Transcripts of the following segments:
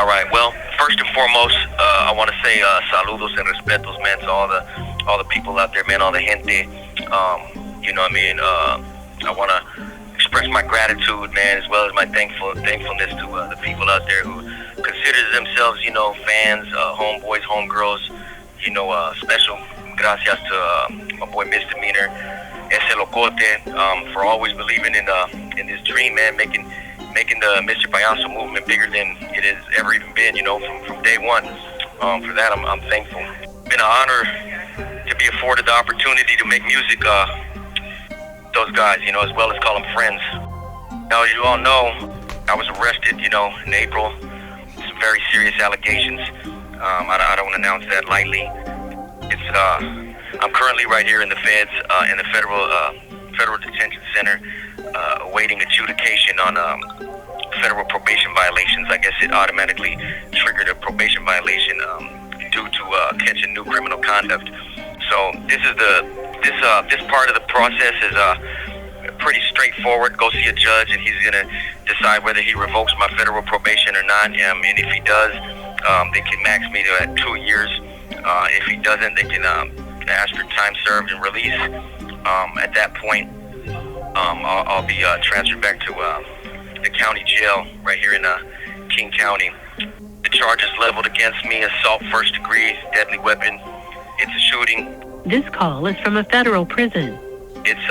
All right. Well, first and foremost, I want to say saludos and respetos, man, to all the people out there, man, all the gente. You know what I mean? I want to express my gratitude, man, as well as my thankfulness to the people out there who consider themselves, fans, homeboys, homegirls. Special gracias to my boy Misdameanor, ese locote, for always believing in this dream, man, making the Mr. Payaso movement bigger than it has ever even been, from day one. For that, I'm thankful. It's been an honor to be afforded the opportunity to make music, those guys, as well as call them friends. Now, as you all know, I was arrested, in April. Some very serious allegations. I don't announce that lightly. I'm currently right here in the feds, in the federal detention center, awaiting adjudication on federal probation violations. I guess it automatically triggered a probation violation due to catching new criminal conduct. So this part of the process is pretty straightforward. Go see a judge, and he's gonna decide whether he revokes my federal probation or not. And if he does, they can max me to 2 years. If he doesn't, they can ask for time served and release. At that point, I'll be transferred back to the county jail right here in King County. The charges leveled against me: assault first degree, deadly weapon. It's a shooting. This call is from a federal prison. It's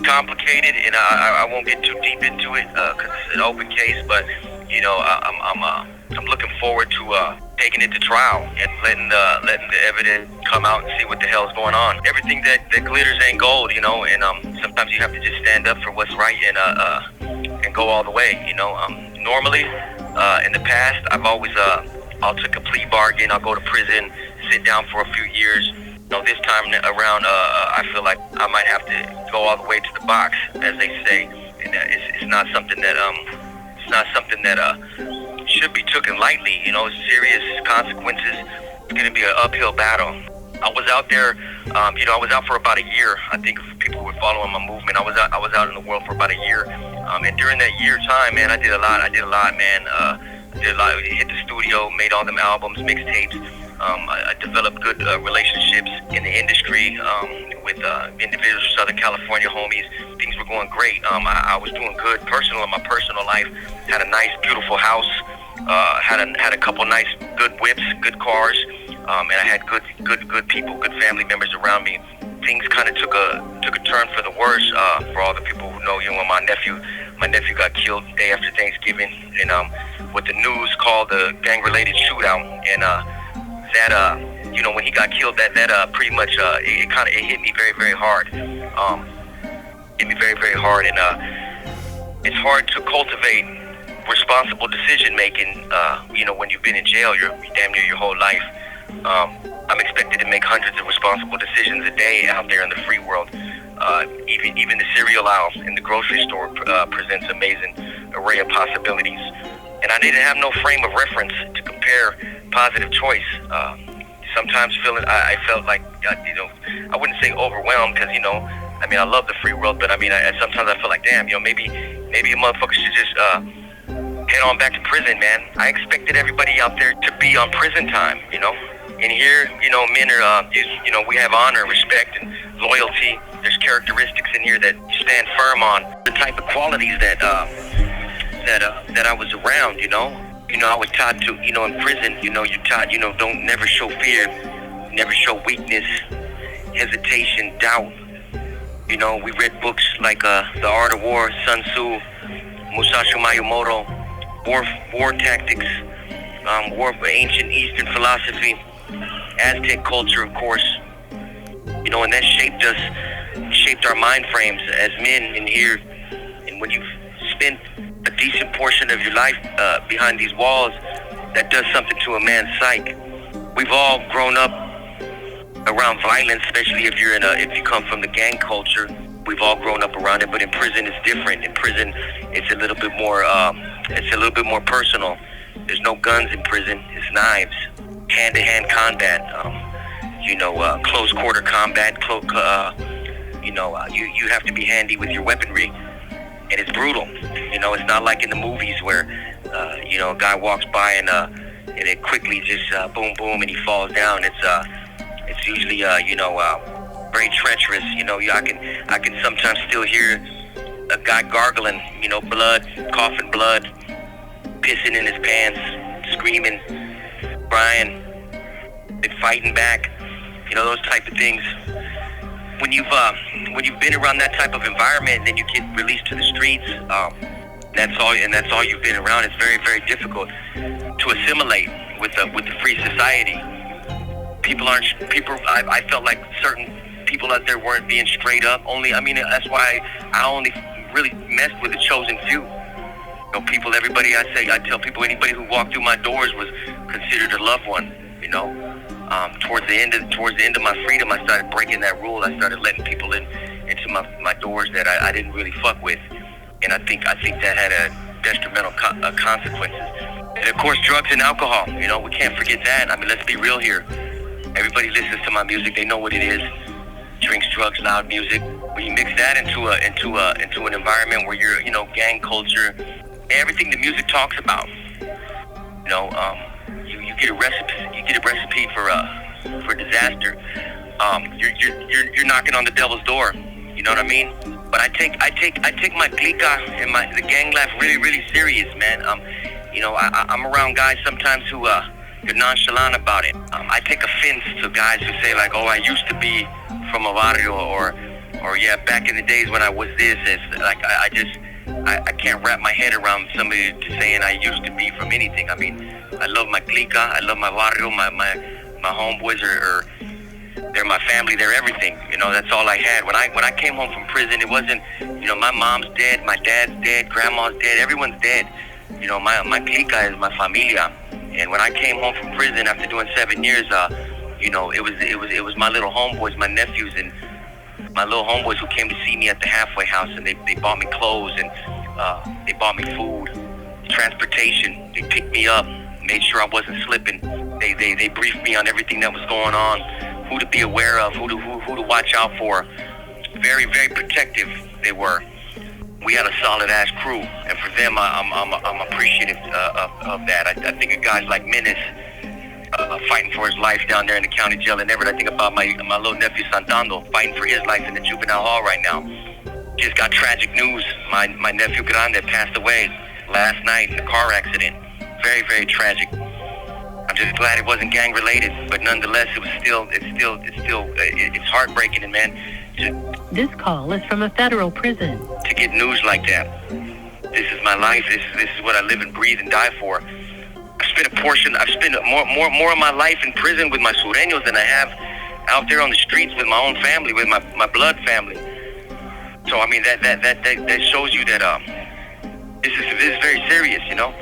complicated, and I won't get too deep into it because it's an open case. But I'm looking forward to taking it to trial and letting the evidence come out and see what the hell is going on. Everything that glitters ain't gold, and sometimes you have to just stand up for what's right and go all the way, Normally, in the past, I've always I'll take a plea bargain, I'll go to prison, sit down for a few years. This time around, I feel like I might have to go all the way to the box, as they say, and it's not something that should be taken lightly. Serious consequences. It's going to be an uphill battle. I was out there, I was out for about a year. I think if people were following my movement, I was out in the world for about a year. And during that year time, man, I did a lot, man. I did a lot. Hit the studio, made all them albums, mixtapes. I developed good relationships in the industry with individuals from Southern California, homies. Things were going great. I was doing good in my personal life. Had a nice, beautiful house. Had a couple nice, good whips, good cars, and I had good people, good family members around me. Things kind of took a turn for the worse. For all the people who know, my nephew got killed the day after Thanksgiving, and what the news called the gang-related shootout, and that when he got killed, that pretty much it hit me very, very hard. Hit me very, very hard, and it's hard to cultivate responsible decision making when you've been in jail you're damn near your whole life. I'm expected to make hundreds of responsible decisions a day out there in the free world. Even the cereal aisle in the grocery store presents amazing array of possibilities, and I didn't have no frame of reference to compare positive choice. Sometimes I felt like I wouldn't say overwhelmed, because I love the free world, but sometimes I feel like, damn, maybe a motherfucker should just head on back to prison, man. I expected everybody out there to be on prison time, And here, men are, we have honor, respect, and loyalty. There's characteristics in here that you stand firm on. The type of qualities that I was around, I was taught to, in prison, you're taught, don't never show fear, never show weakness, hesitation, doubt. We read books like The Art of War, Sun Tzu, Musashi Miyamoto, war tactics, ancient Eastern philosophy, Aztec culture, of course, and that shaped our mind frames as men in here. And when you've spent a decent portion of your life behind these walls, that does something to a man's psyche. We've all grown up around violence, especially if you come from the gang culture. We've all grown up around it, but in prison it's different. In prison, it's a little bit more personal. There's no guns in prison. It's knives, hand-to-hand combat, close quarter combat. You have to be handy with your weaponry. and it's brutal. You know, it's not like in the movies where you know, a guy walks by and it quickly just boom boom and he falls down. It's usually you know, very treacherous. You know, I can sometimes still hear a guy gargling, you know, blood, coughing blood, pissing in his pants, screaming, crying, and fighting back. You know, those type of things. When you've been around that type of environment, and then you get released to the streets, that's all you've been around. It's very, very difficult to assimilate with the free society. I felt like certain people out there weren't being straight up. That's why I only really messed with the chosen few. You know, I tell people, anybody who walked through my doors was considered a loved one. You know, towards the end of my freedom, I started breaking that rule. I started letting people into my doors that I didn't really fuck with, and I think that had a detrimental consequences. And of course, drugs and alcohol. You know, we can't forget that. I mean, let's be real here. Everybody listens to my music. They know what it is. Drinks, drugs, loud music. When you mix that into an environment where you're, you know, gang culture, everything the music talks about. You know, you get a recipe for disaster. You're knocking on the devil's door. You know what I mean? But I take my clica and the gang life really, really serious, man. You know, I'm around guys sometimes who you're nonchalant about it. I take offense to guys who say like, oh, I used to be from a barrio, or yeah, back in the days when I was this. It's like I can't wrap my head around somebody saying I used to be from anything. I mean, I love my clica, I love my barrio, my homeboys are they're my family, they're everything. You know, that's all I had. When I came home from prison, it wasn't, you know, my mom's dead, my dad's dead, grandma's dead, everyone's dead. You know, my clica is my familia. And when I came home from prison after doing 7 years, you know, it was my little homeboys, my nephews, and my little homeboys who came to see me at the halfway house, and they bought me clothes, and they bought me food, transportation. They picked me up, made sure I wasn't slipping. They briefed me on everything that was going on, who to be aware of, who to watch out for. Very, very protective they were. We had a solid ass crew, and for them, I'm appreciative of that. I think of guys like Menace fighting for his life down there in the county jail in Everett. I think about my little nephew Santando fighting for his life in the juvenile hall right now. Just got tragic news. My nephew Grande passed away last night in a car accident. Very, very tragic. I'm just glad it wasn't gang related, but nonetheless, it's heartbreaking, and man. This call is from a federal prison. To get news like that. This is my life. This is what I live and breathe and die for. I've spent more of my life in prison with my sureños than I have out there on the streets with my own family, with my blood family. So I mean that shows you that this is very serious, you know.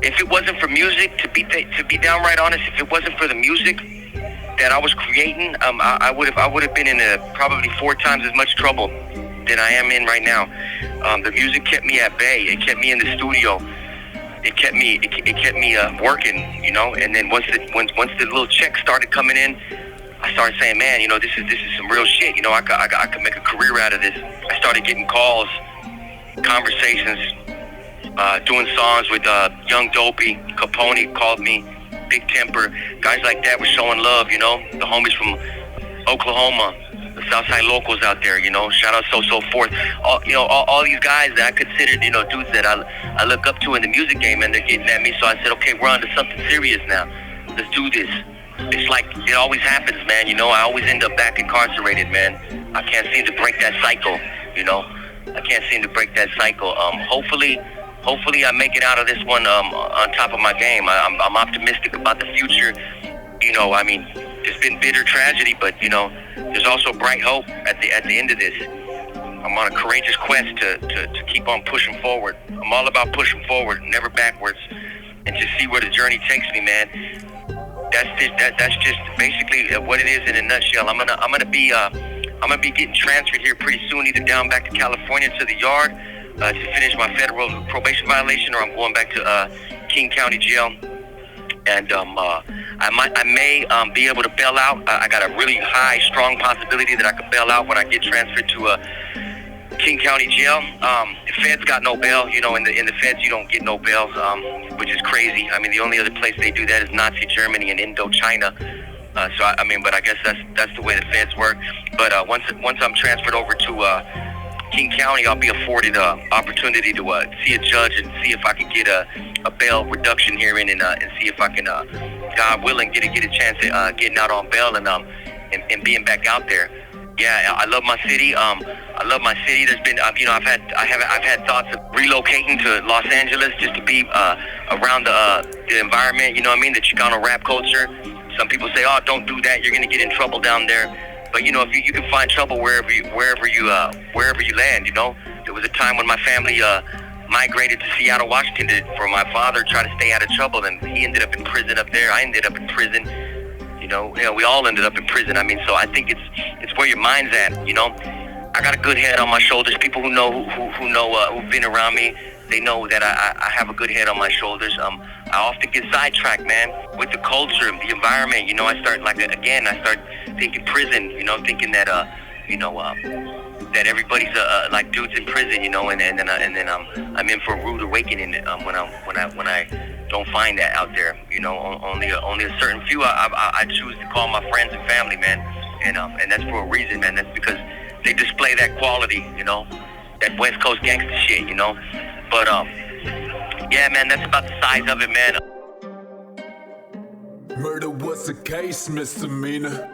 If it wasn't for music, to be downright honest, if it wasn't for the music that I was creating, I would have been in probably 4 times as much trouble than I am in right now. The music kept me at bay. It kept me in the studio. It kept me working, you know. And then once the little checks started coming in, I started saying, man, you know, this is some real shit. You know, I could make a career out of this. I started getting calls, conversations, doing songs with Young Dopey, Capone called me, Big Temper, guys like that were showing love, you know. The homies from Oklahoma, the Southside locals out there, you know. Shout out so forth. All these guys that I considered, you know, dudes that I look up to in the music game, and they're getting at me. So I said, okay, we're on to something serious now. Let's do this. It's like it always happens, man. You know, I always end up back incarcerated, man. I can't seem to break that cycle, you know. I can't seem to break that cycle. Hopefully I make it out of this one on top of my game. I'm optimistic about the future. You know, I mean, there's been bitter tragedy, but, you know, there's also bright hope at the end of this. I'm on a courageous quest to keep on pushing forward. I'm all about pushing forward, never backwards, and just see where the journey takes me, man. That's just basically what it is in a nutshell. I'm gonna be getting transferred here pretty soon, either down back to California to the yard to finish my federal probation violation, or I'm going back to King County Jail. And I may be able to bail out. I got a really high, strong possibility that I could bail out when I get transferred to King County Jail. The feds got no bail. You know, in the feds you don't get no bail, which is crazy. I mean, the only other place they do that is Nazi Germany and Indochina. So I mean, but I guess that's the way the feds work. But once I'm transferred over to King County, I'll be afforded opportunity to see a judge and see if I can get a bail reduction hearing and see if I can, God willing, get a chance at getting out on bail and being back out there. Yeah, I love my city. I love my city. There's been, you know, I've had thoughts of relocating to Los Angeles just to be around the environment. You know what I mean? The Chicano rap culture. Some people say, "Oh, don't do that. You're gonna get in trouble down there." But you know, if you can find trouble wherever you land. You know, there was a time when my family migrated to Seattle, Washington, for my father tried to stay out of trouble, and he ended up in prison up there. I ended up in prison. You know, we all ended up in prison. I mean, so I think it's where your mind's at. You know, I got a good head on my shoulders. People who know who've been around me, they know that I have a good head on my shoulders. I often get sidetracked, man, with the culture, the environment. You know, I start thinking prison. You know, thinking that that everybody's like dudes in prison. You know, and then I'm in for a rude awakening when I don't find that out there. You know, only a certain few I choose to call my friends and family, man, and that's for a reason, man. That's because they display that quality, you know, that West Coast gangster shit, you know. But yeah, man, that's about the size of it, man. Murder was a case, misdemeanor.